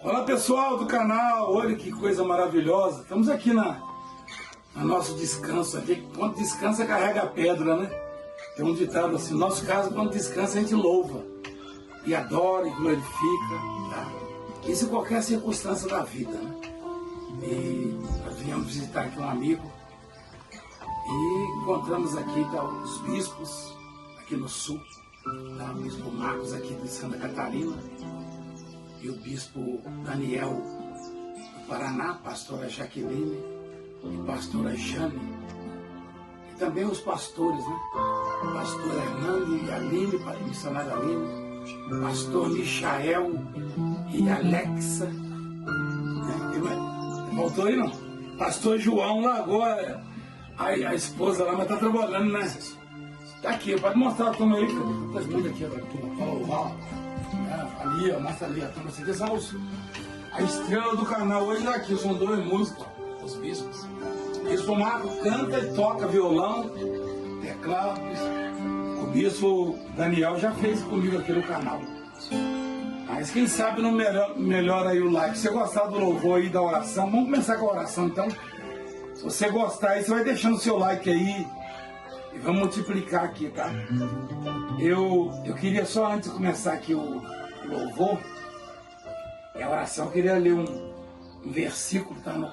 Olá pessoal do canal, olha que coisa maravilhosa. Estamos aqui no nosso descanso aqui. Quando descansa carrega a pedra, né? Tem um ditado assim, no nosso caso, quando descansa a gente louva e adora e glorifica, tá? Isso em qualquer circunstância da vida, né? E nós viemos visitar aqui um amigo e encontramos aqui os bispos aqui no sul, tá? O bispo Marcos aqui de Santa Catarina e o bispo Daniel do Paraná, pastora Jaqueline e pastora Jane, e também os pastores, né? Pastor Hernando e Aline, missionária Aline, pastor Michael e Alexa, né? Voltou aí não? Pastor João largou a esposa lá, mas tá trabalhando, né? Tá aqui, pode mostrar a turma aí, tá vendo aqui, ali, ó, mostra ali a turma, aqui são a estrela do canal hoje é aqui, são dois músicos, os bispos. O bispo Marco canta e toca violão, teclado. O bispo Daniel já fez comigo aqui no canal. Mas quem sabe não melhora aí o like. Se você gostar do louvor aí, da oração, vamos começar com a oração então. Se você gostar aí, você vai deixando o seu like aí e vamos multiplicar aqui, tá? Eu queria só, antes de começar aqui o louvor e a oração, eu queria ler um versículo, tá no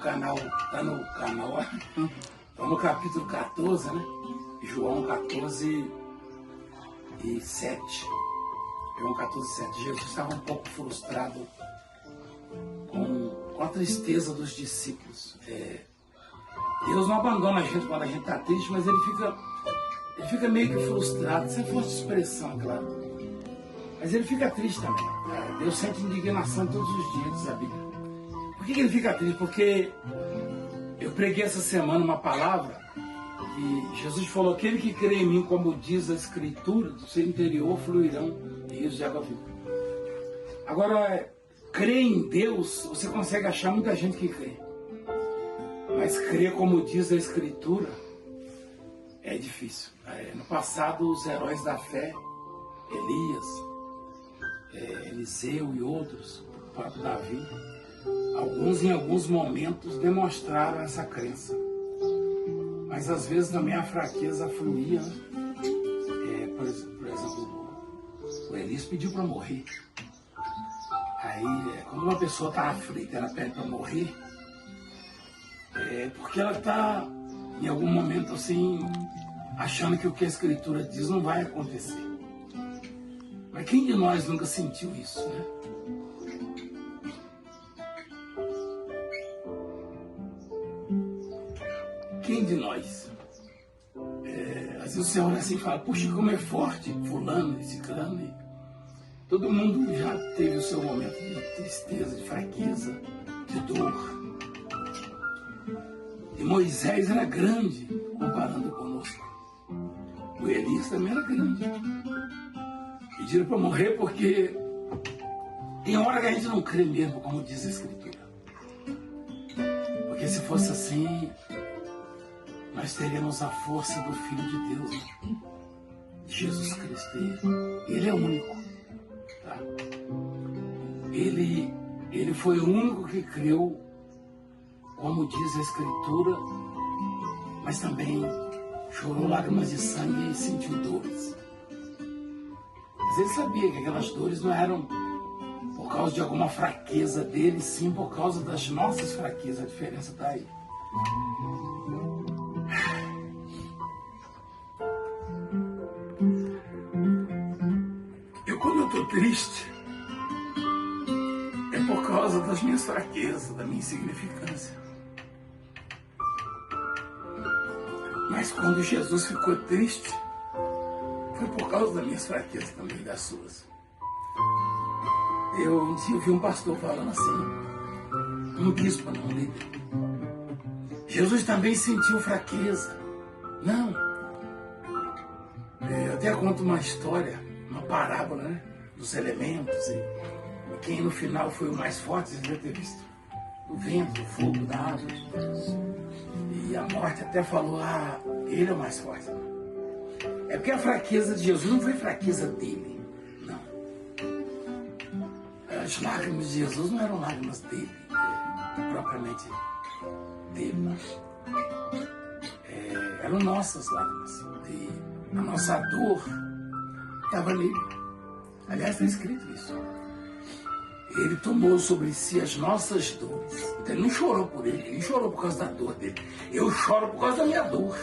capítulo 14, né? João 14 e 7. João 14, 7. Jesus estava um pouco frustrado com a tristeza dos discípulos. Deus não abandona a gente quando a gente está triste, mas ele fica meio que frustrado. Isso é forte expressão, claro. Mas ele fica triste também. Deus sente indignação todos os dias, diz a Bíblia. Por que ele fica triste? Porque eu preguei essa semana uma palavra e Jesus falou: aquele que crê em mim, como diz a Escritura, do seu interior fluirão rios de água viva. Agora, crer em Deus, você consegue achar muita gente que crê. Mas crer como diz a Escritura é difícil. No passado, os heróis da fé, Elias, Eliseu e outros, o próprio Davi, alguns em alguns momentos demonstraram essa crença. Mas às vezes também a fraqueza fluía. Por exemplo, o Elias pediu para morrer. Aí, quando uma pessoa está aflita, ela pede para morrer, porque ela está, em algum momento, assim, achando que o que a Escritura diz não vai acontecer. Mas quem de nós nunca sentiu isso, né? Quem de nós? Às vezes você olha assim e fala: puxa, como é forte fulano, ciclano. E todo mundo já teve o seu momento de tristeza, de fraqueza, de dor. E Moisés era grande comparando conosco. O Elias também era grande. Pediram para morrer porque tem hora que a gente não crê mesmo, como diz a Escritura. Porque se fosse assim, nós teríamos a força do Filho de Deus, né? Jesus Cristo. Ele é o único. Tá? Ele foi o único que creu, como diz a Escritura, mas também chorou lágrimas de sangue e sentiu dores. Mas ele sabia que aquelas dores não eram por causa de alguma fraqueza dele, sim por causa das nossas fraquezas. A diferença está aí. Quando eu estou triste, é por causa das minhas fraquezas, da minha insignificância. Mas quando Jesus ficou triste, foi por causa das minhas fraquezas também, das suas. Um dia eu vi um pastor falando assim, um bispo, não, um líder. Jesus também sentiu fraqueza. Não. Eu até conto uma história, uma parábola, né, dos elementos, e quem no final foi o mais forte, vocês devem ter visto, o vento, o fogo, da água, e a morte até falou: ele é o mais forte. É porque a fraqueza de Jesus não foi fraqueza dele, não. As lágrimas de Jesus não eram lágrimas dele, propriamente dele, não. Eram nossas lágrimas. A nossa dor estava nele. Aliás, está escrito isso. Ele tomou sobre si as nossas dores. Então ele não chorou por ele chorou por causa da dor dele. Eu choro por causa da minha dor.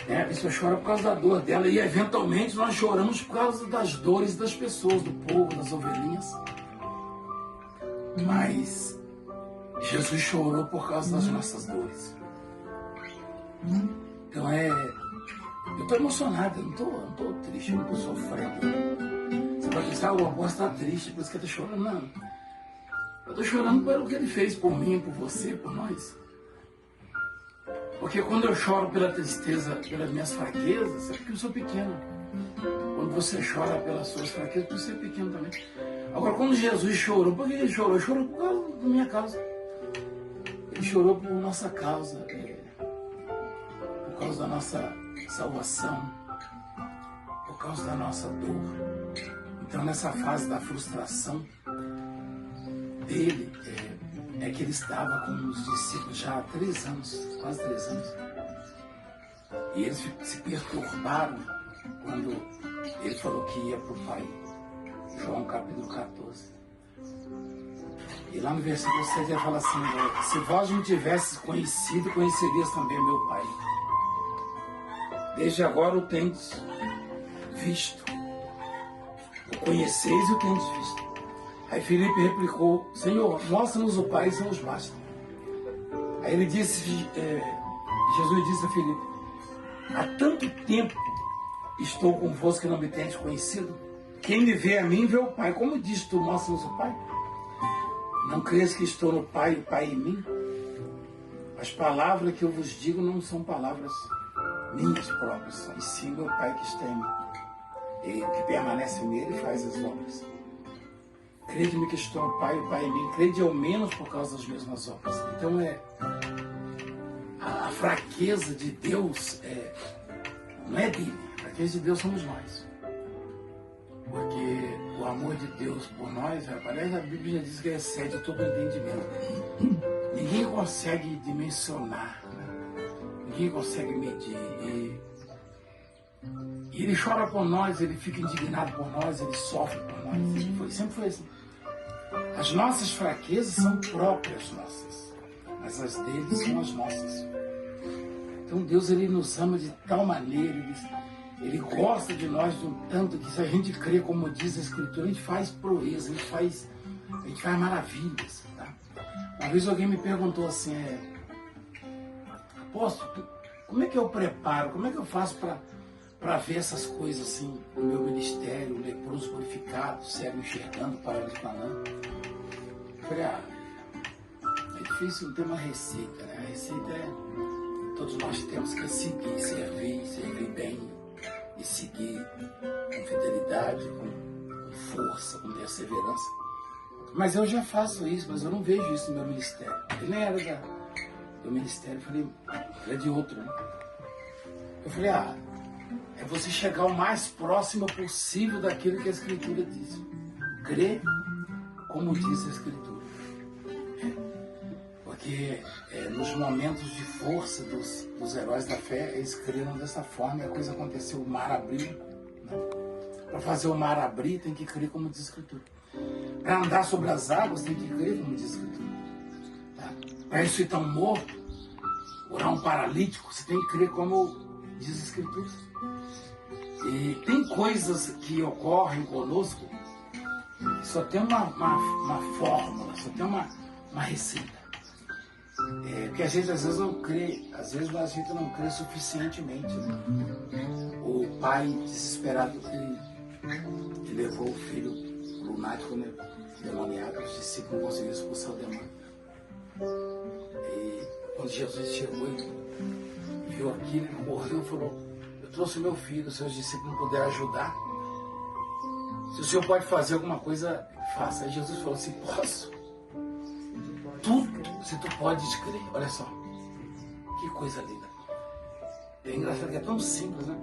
A pessoa chora por causa da dor dela e eventualmente nós choramos por causa das dores das pessoas, do povo, das ovelhinhas. Mas Jesus chorou por causa das nossas dores. Então eu estou emocionado, eu não estou triste, eu não estou sofrendo. Você pode pensar, o apóstolo está triste, por isso que ele está chorando. Não. Eu estou chorando pelo que ele fez por mim, por você, por nós. Porque quando eu choro pela tristeza, pelas minhas fraquezas, é porque eu sou pequeno. Quando você chora pelas suas fraquezas, porque você é pequeno também. Agora, quando Jesus chorou, por que ele chorou? Ele chorou por causa da minha causa. Ele chorou por nossa causa, por causa da nossa salvação, por causa da nossa dor. Então, nessa fase da frustração dele, é que ele estava com os discípulos já há 3 anos, quase 3 anos. E eles se perturbaram quando ele falou que ia para o Pai. João capítulo 14. E lá no versículo 7 ele fala assim: se vós me tivesses conhecido, conhecerias também meu Pai. Desde agora o tendes visto. O conheceis e o tendes visto. Aí Filipe replicou: Senhor, mostra-nos o Pai, isso nos basta. Aí ele disse, Jesus disse a Filipe: há tanto tempo estou convosco que não me tendes conhecido? Quem me vê a mim, vê o Pai. Como diz tu, mostra-nos o Pai? Não crês que estou no Pai e o Pai em mim? As palavras que eu vos digo não são palavras minhas próprias, e sim meu Pai que está em mim. Ele que permanece nele faz as obras. Crede-me que estou no Pai e o Pai em mim. Crede ao menos por causa das mesmas obras. Então a fraqueza de Deus não é dele. A fraqueza de Deus somos nós. Porque o amor de Deus por nós, aliás, a Bíblia já diz que excede todo entendimento. Ninguém consegue dimensionar, né? Ninguém consegue medir. E ele chora por nós, ele fica indignado por nós, ele sofre por nós. Sempre foi assim. As nossas fraquezas são próprias nossas, mas as dele são as nossas. Então Deus, ele nos ama de tal maneira, ele gosta de nós de um tanto que, se a gente crê, como diz a Escritura, a gente faz proeza, a gente faz maravilhas. Tá? Uma vez alguém me perguntou assim: apóstolo, como é que eu preparo, como é que eu faço para ver essas coisas assim no meu ministério, leproso purificado, cego enxergando, paralítico andando? Eu falei: é difícil, não ter uma receita, né? A receita todos nós temos que seguir, servir bem e seguir com fidelidade, com força, com perseverança. Mas eu já faço isso, mas eu não vejo isso no meu ministério. Ele nem era do ministério, eu falei, ele é de outro, né? Eu falei: é você chegar o mais próximo possível daquilo que a Escritura diz. Crer como diz a Escritura. Porque nos momentos de força dos heróis da fé, eles creram dessa forma e a coisa aconteceu. O mar abriu. Né? Para fazer o mar abrir, tem que crer como diz a Escritura. Para andar sobre as águas, tem que crer como diz a Escritura. Tá? Para ressuscitar um morto, curar um paralítico, você tem que crer como diz a Escritura. E tem coisas que ocorrem conosco que só tem uma fórmula, só tem uma receita. Porque a gente às vezes não crê, às vezes a gente não crê suficientemente. Né? O pai desesperado que levou o filho lunático, né, demoniado, os discípulos não conseguiram expulsar o demônio. E quando Jesus chegou e viu aquilo, ele correu e falou: eu trouxe meu filho, os seus discípulos não puderam ajudar. Se o senhor pode fazer alguma coisa, faça. Aí Jesus falou assim: posso? Tudo, se tu podes crer. Olha só, que coisa linda. É engraçado que é tão simples, né?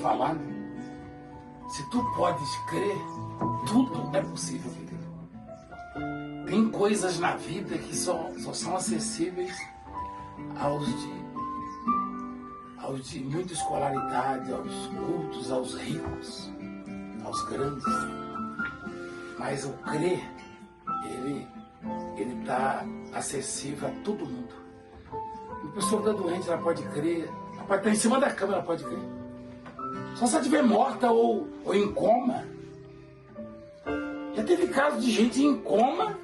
Falar, né? Se tu podes crer, tudo é possível, filho. Tem coisas na vida que só são acessíveis aos de muita escolaridade, aos cultos, aos ricos, aos grandes. Mas o crer, ele está acessível a todo mundo. Uma pessoa que está doente, ela pode crer. Ela pode estar em cima da cama, ela pode crer. Só se ela estiver morta ou em coma. Já teve casos de gente em coma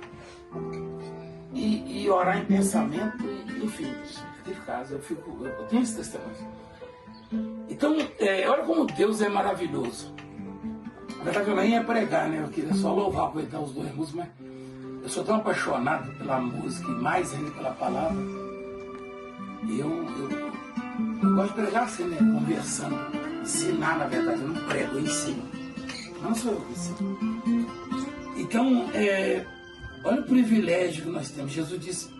e orar em pensamento, enfim, já teve casos. Eu tenho esse testemunho. Então, olha como Deus é maravilhoso. Na verdade, eu nem ia pregar, né? Eu queria só louvar, aproveitar os dois músicos, mas eu sou tão apaixonado pela música e mais ainda pela palavra. E eu gosto de pregar assim, né? Conversando, ensinar, na verdade. Eu não prego, eu ensino. Não sou eu que ensino. Então, olha o privilégio que nós temos. Jesus disse,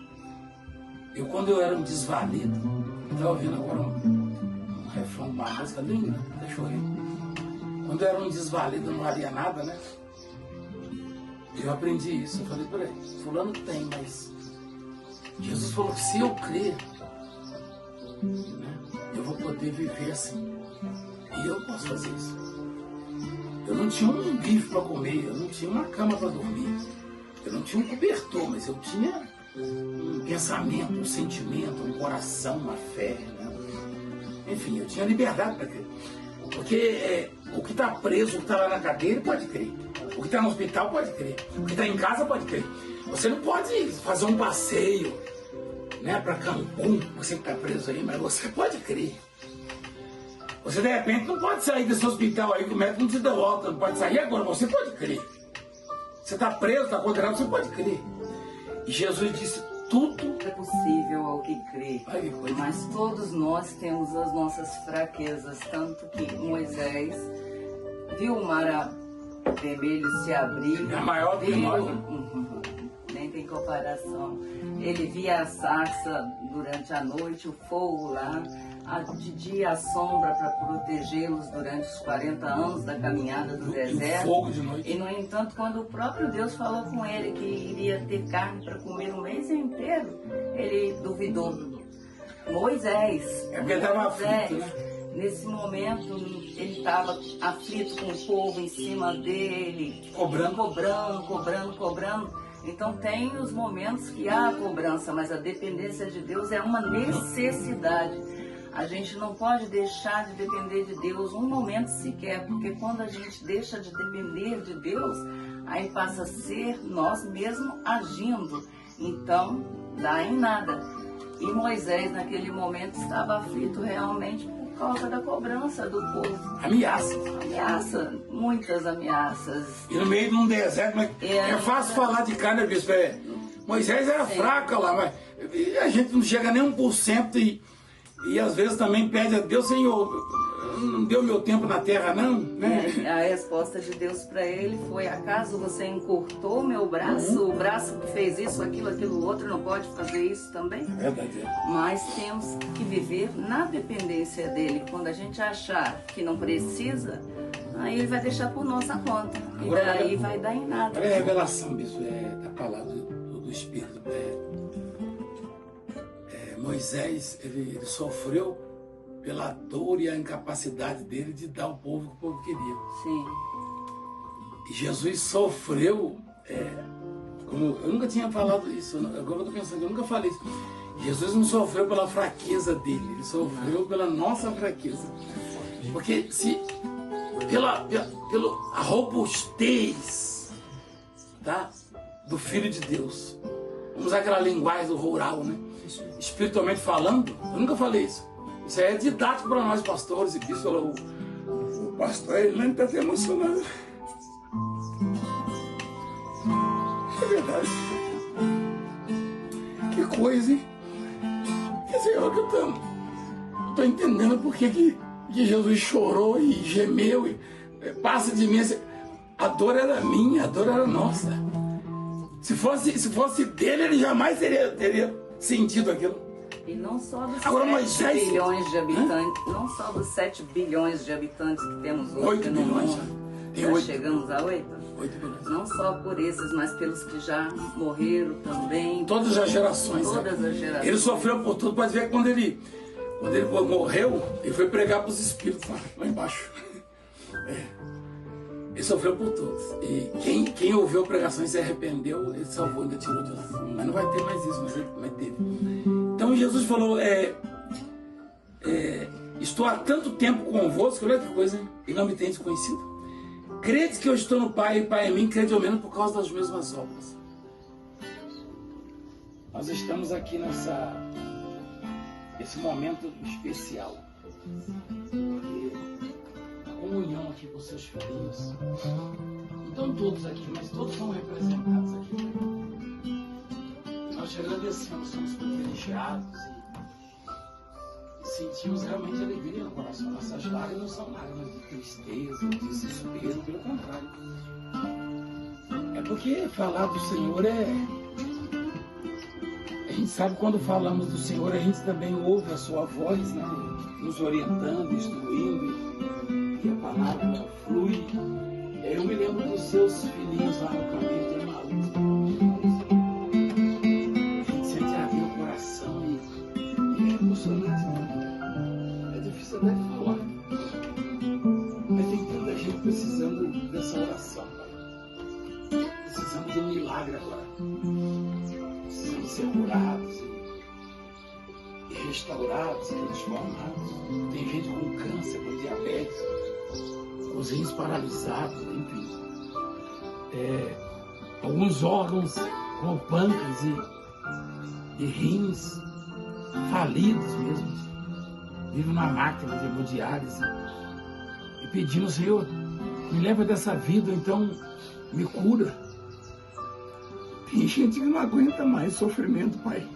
quando eu era um desvalido, eu estava ouvindo agora um refrão de uma música linda, até chorei. Quando eu era um desvalido, eu não valia nada, né? Eu aprendi isso. Eu falei, peraí, fulano tem, mas Jesus falou que se eu crer, né, eu vou poder viver assim. E eu posso fazer isso. Eu não tinha um bife para comer, eu não tinha uma cama para dormir, eu não tinha um cobertor, mas eu tinha um pensamento, um sentimento, um coração, uma fé, né? Enfim, eu tinha liberdade para crer. Porque o que está preso, o que está lá na cadeira, pode crer. O que está no hospital pode crer. O que está em casa pode crer. Você não pode fazer um passeio, né, para Cancún, você que está preso aí, mas você pode crer. Você de repente não pode sair desse hospital aí que o médico não te dá volta, não pode sair agora, você pode crer. Você está preso, está condenado, você pode crer. E Jesus disse, tudo é possível ao que crê, mas todos nós temos as nossas fraquezas, tanto que Moisés viu o mar vermelho se abrir, é maior que nós, né? Nem tem comparação. Ele via a sarça durante a noite, o fogo lá, de dia a sombra para protegê-los durante os 40 anos da caminhada do deserto. Fogo de noite. E, no entanto, quando o próprio Deus falou com ele que iria ter carne para comer um mês inteiro, ele duvidou. Moisés, porque ele estava aflito, né? Nesse momento, ele estava aflito com o povo em cima dele, cobrando. Então tem os momentos que há a cobrança, mas a dependência de Deus é uma necessidade. A gente não pode deixar de depender de Deus um momento sequer, porque quando a gente deixa de depender de Deus, aí passa a ser nós mesmos agindo. Então, dá em nada. E Moisés, naquele momento, estava aflito realmente por causa da cobrança do povo. Ameaça, muitas ameaças. E no meio de um deserto, mas é fácil falar de carne, bispo. Moisés era fraca lá, mas a gente não chega nem 1% e às vezes também pede a Deus, Senhor, não deu meu tempo na terra não, né? A resposta de Deus para ele foi, acaso você encurtou meu braço? O braço que fez isso, aquilo outro, não pode fazer isso também? É verdade. Mas temos que viver na dependência dele. Quando a gente achar que não precisa, aí ele vai deixar por nossa conta. E daí vai dar em nada. Olha a revelação, bispo, da palavra do Espírito. Moisés, ele sofreu pela dor e a incapacidade dele de dar ao povo o que o povo queria. Sim. E Jesus sofreu, como eu nunca tinha falado isso, agora eu estou pensando, eu nunca falei isso. Jesus não sofreu pela fraqueza dele, ele sofreu pela nossa fraqueza. Porque se pela robustez, tá, do Filho de Deus, vamos usar aquela linguagem do rural, né? Espiritualmente falando, eu nunca falei isso. Isso aí é didático para nós pastores, e que isso o pastor, ele nem está até emocionado. É verdade. Que coisa, hein? Quer dizer, eu estou entendendo por que Jesus chorou e gemeu e passa de mim. A dor era minha, a dor era nossa. Se fosse dele, ele jamais teria sentido aquilo. E não só dos Agora, 7 bilhões de habitantes, não só dos 7 bilhões de habitantes que temos hoje 8 no bilhões mundo. já. Tem Já 8. chegamos a 8? 8 milhões. Não só por esses, mas pelos que já morreram também. Todas as gerações. Todas né? as gerações. Ele sofreu por tudo. Pode ver que quando ele morreu, ele foi pregar para os espíritos lá embaixo. Ele sofreu por todos. E quem ouviu a pregação e se arrependeu, ele salvou, ainda tirou de lá. Mas não vai ter mais isso, mas teve. Então Jesus falou, estou há tanto tempo convosco, olha que coisa, hein? E não me tendes conhecido. Crede que eu estou no Pai e o Pai em mim, crede ao menos por causa das mesmas obras. Nós estamos aqui nesse momento especial. Comunhão aqui com seus filhinhos. Não estão todos aqui, mas todos são representados aqui. Nós te agradecemos, somos privilegiados e sentimos realmente alegria no coração. Nossas lágrimas não são lágrimas de tristeza, de desespero, pelo contrário. É porque falar do Senhor A gente sabe quando falamos do Senhor, a gente também ouve a sua voz, né? Nos orientando, instruindo. E a palavra flui. Eu me lembro dos seus filhinhos lá no caminho de Emaús. A gente sente arder o coração e é emocionante. É difícil até falar. Mas tem tanta gente precisando dessa oração, Pai. Precisando de um milagre agora. Precisando ser curados e restaurados, transformados. Tem gente com câncer, com diabetes, os rins paralisados, enfim. Alguns órgãos como pâncreas e rins falidos mesmo. Vivem na máquina de hemodiálise. E pedimos, Senhor, me leva dessa vida, então me cura. Tem gente que não aguenta mais o sofrimento, Pai.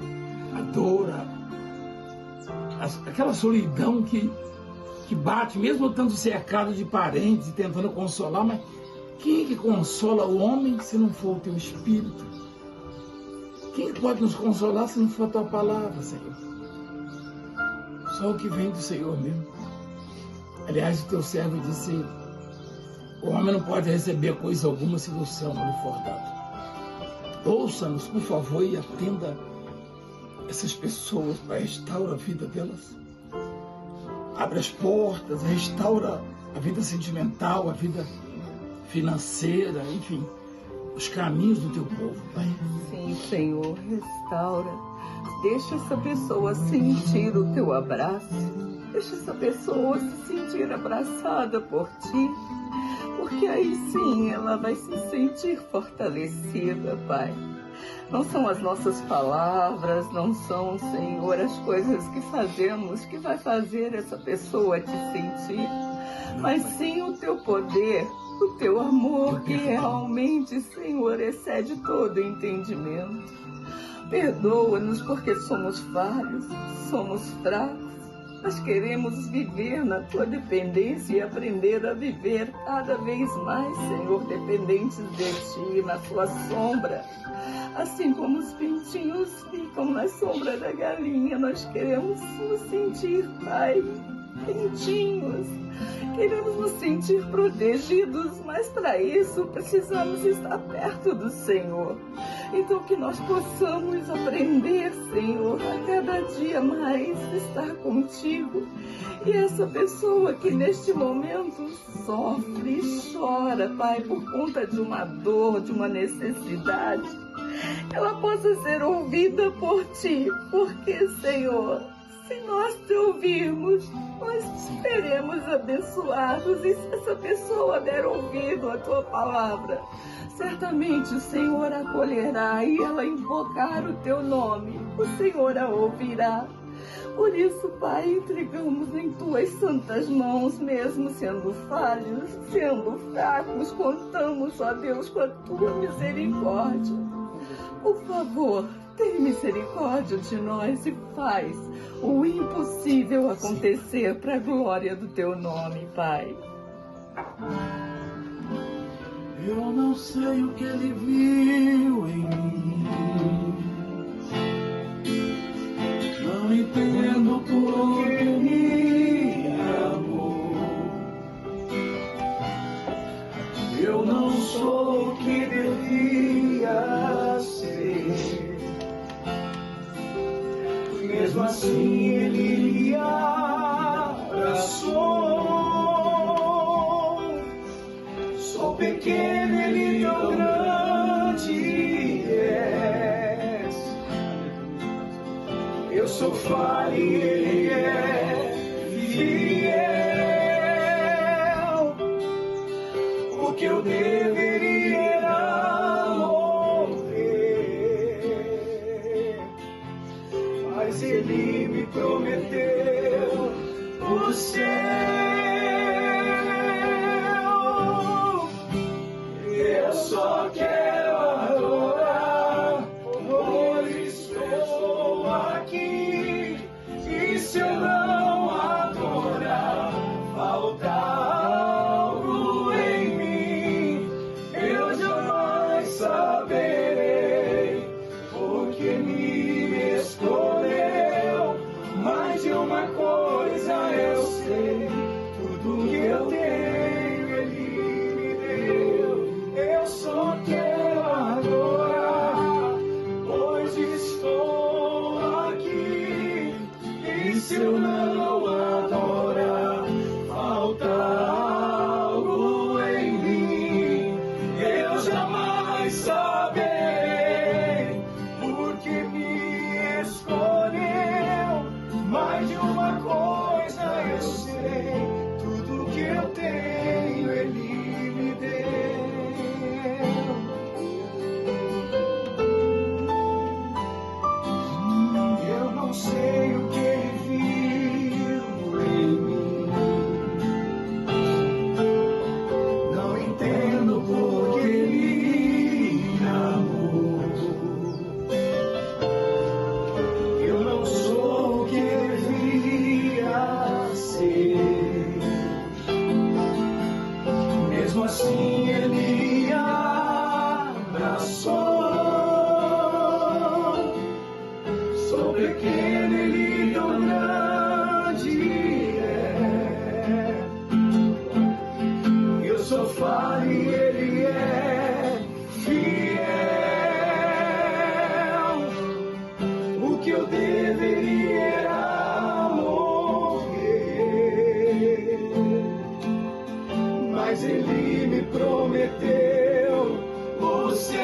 A dor, aquela solidão que bate, mesmo estando cercado de parentes, tentando consolar, mas quem é que consola o homem se não for o teu Espírito? Quem pode nos consolar se não for a tua palavra, Senhor? Só o que vem do Senhor mesmo. Aliás, o teu servo disse, o homem não pode receber coisa alguma se do céu não lhe for dado. Ouça-nos, por favor, e atenda essas pessoas, Pai, restaura a vida delas. Abre as portas, restaura a vida sentimental, a vida financeira, enfim, os caminhos do teu povo, Pai. Sim, Senhor, restaura. Deixa essa pessoa sentir o teu abraço. Deixa essa pessoa se sentir abraçada por ti. Porque aí sim ela vai se sentir fortalecida, Pai. Não são as nossas palavras, não são, Senhor, as coisas que fazemos que vai fazer essa pessoa te sentir, mas sim o teu poder, o teu amor, que realmente, Senhor, excede todo entendimento. Perdoa-nos porque somos falhos, somos fracos. Nós queremos viver na tua dependência e aprender a viver cada vez mais, Senhor, dependentes de ti, na tua sombra. Assim como os pintinhos ficam na sombra da galinha, nós queremos nos sentir, Pai, quentinhos. Queremos nos sentir protegidos, mas para isso precisamos estar perto do Senhor. Então que nós possamos aprender, Senhor, a cada dia mais estar contigo. E essa pessoa que neste momento sofre e chora, Pai, por conta de uma dor, de uma necessidade, ela possa ser ouvida por ti, porque, Senhor, se nós te ouvirmos, nós seremos abençoados. E se essa pessoa der ouvido à tua palavra, certamente o Senhor a acolherá, e ela invocar o teu nome, o Senhor a ouvirá. Por isso, Pai, entregamos em tuas santas mãos, mesmo sendo falhos, sendo fracos, contamos, ó Deus, com a tua misericórdia. Por favor, tem misericórdia de nós e faz o impossível acontecer para a glória do teu nome, Pai. Eu não sei o que ele viu em mim, não entendo por que me amou. Eu não sou Mesmo assim ele me abraçou. Sou pequeno, ele tão grande és. Eu sou falho e ele é fiel. O que eu deveria era morrer, mas ele me prometeu o céu. Eu só quero adorar, hoje estou aqui. E se eu não adorar, falta algo em mim. Eu jamais saberei, porque me escolheu. Mais de uma coisa eu sei, tudo que eu tenho ele me deu. Eu só quero adorar, hoje estou aqui. E se eu não adorar, falta algo em mim. Eu jamais saberei, porque me escolheu. Mais de uma coisa eu sei, tudo que eu tenho ele me deu. Eu não sei o que ele viu em mim, não entendo por que ele me amou. Eu não sou o que devia ser, mesmo assim ele me abraçou. Sou pequeno, ele tão grande é. Eu sou falho e ele é fiel. O que eu deveria era morrer, mas ele me prometeu o céu.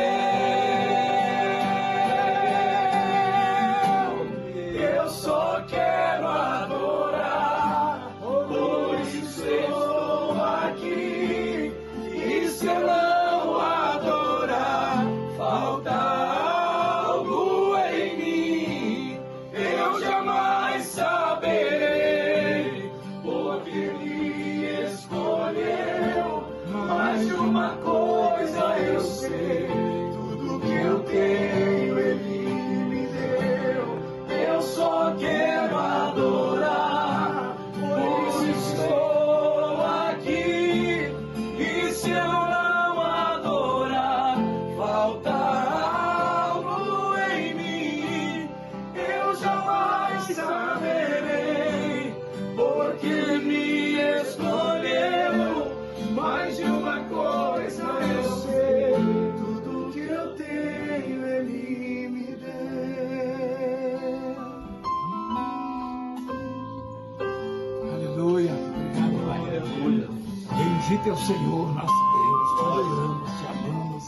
Eu só quero adorar, hoje estou aqui. E se eu não adorar, falta algo em mim. Eu jamais saberei, porque ele escolheu. Mais de uma coisa eu sei, tudo que eu tenho ele me deu. Eu só quero adorar, hoje estou aqui. E se eu não adorar, falta algo em mim. Eu jamais saberei, porque me escolheu. Mais de uma coisa eu sei, tudo que eu tenho ele me deu. Aleluia. Obrigado, Pai. Aleluia. Bendito é o Senhor, nosso Deus. Te adoramos, te amamos.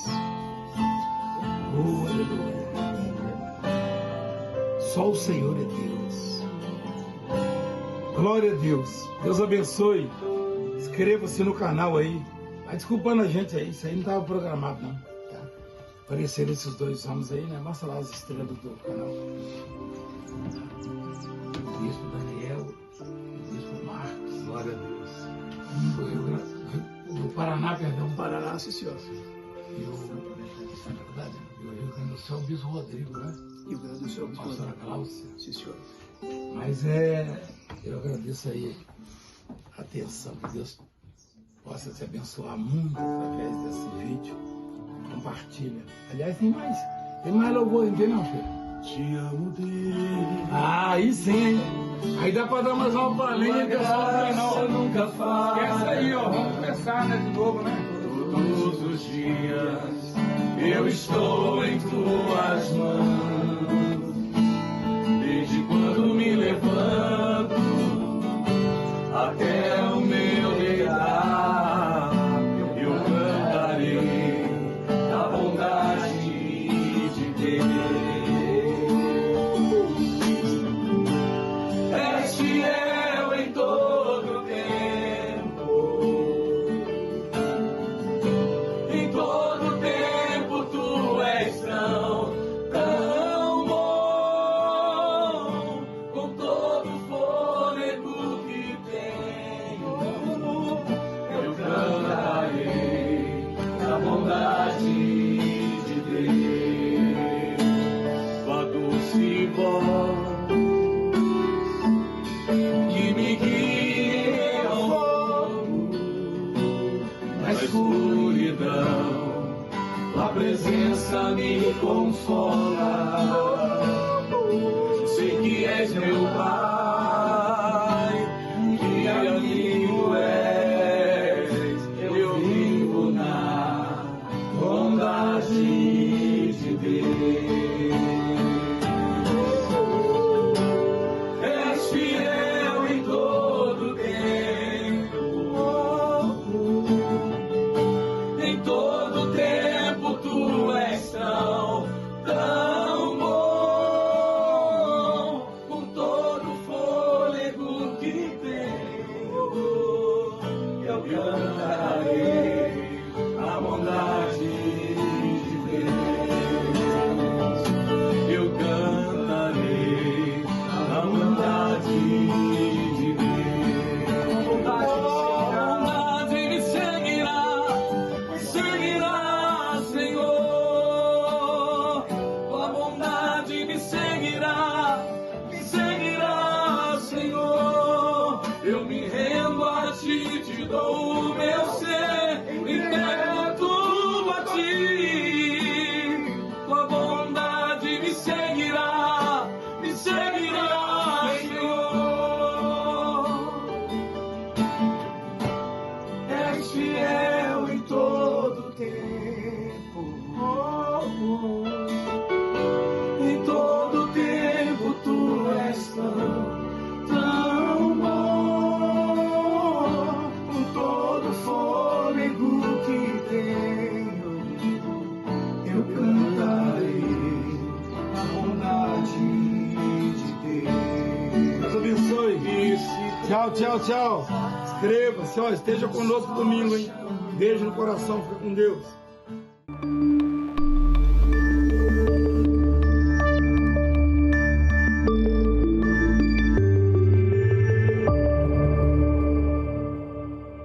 Oh, aleluia. Só o Senhor é Deus. Glória a Deus. Deus abençoe. Inscreva-se no canal aí. Vai desculpando a gente aí. Isso aí não estava programado, não. Tá? Apareceram esses dois homens aí, né? Mostra lá as estrelas do canal. O Bispo Daniel, o Bispo Marcos. Glória a Deus. Do Paraná, perdão. Paraná, sim, senhor. E o Rio Grande do Sul, o Bispo Rodrigo, né? Rio Grande do Sul, A pastora Cláudia. sim, senhor. Mas eu agradeço aí a atenção, que Deus possa te abençoar muito através desse vídeo. Compartilha. Aliás, tem mais louvor, não tem não, filho? Te amo, Deus. Ah, aí sim, hein? Aí dá pra dar mais uma palhinha que eu só nunca falha. Essa aí, ó, vamos começar, né, de novo, né? Todos os dias eu estou em tuas mãos. Desde quando me me consola. Sei que és meu Pai, que amigo és. Eu vivo na bondade de Deus. És fiel em todo tempo. Em todo tempo tu és tão bom. Com todo o fôlego que tenho, eu cantarei a bondade de Deus. Eu cantarei a bondade de Deus. A bondade me seguirá, Senhor. A bondade me seguirá, Senhor. Eu me rendo a ti, te dou o meu ser, entrego tudo a ti. Tua bondade me seguirá, Senhor. És fiel em todo tempo. Em todo tempo tu és tão bom. Com todo o fôlego que tenho, eu cantarei a bondade de Deus. Deus abençoe. Tchau, tchau, tchau. Inscreva-se, ó, esteja conosco domingo, hein? Beijo no coração, fica com Deus.